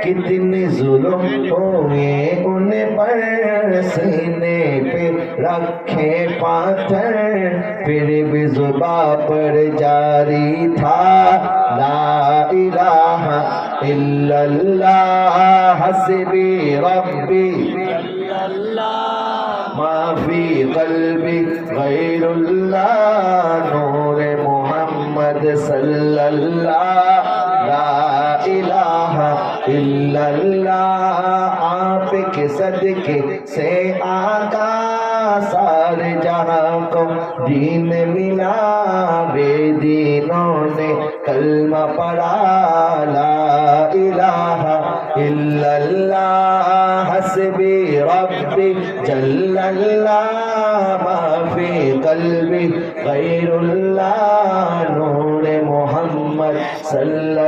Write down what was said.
कितने जुल्म हुए उन पर सीने पे रखे पाथर फिर भी जुबां पर जारी था ला इलाहा इल्लल्लाह हस्बी रब्बी माफी कल्बी गैरुल्लाह नूर मोहम्मद सल्लल्लाह ला इलाहा इल्लल्लाह आपके सदके से आका सारे जहां को दीन मिला बेदीनों ने कलमा पढ़ा ला इलाहा इल्लल्लाह हस्बी रब्बी जल्लल्लाह माफी कल्बी गैरुल्लाह नूर मोहम्मद सल्लल्लाह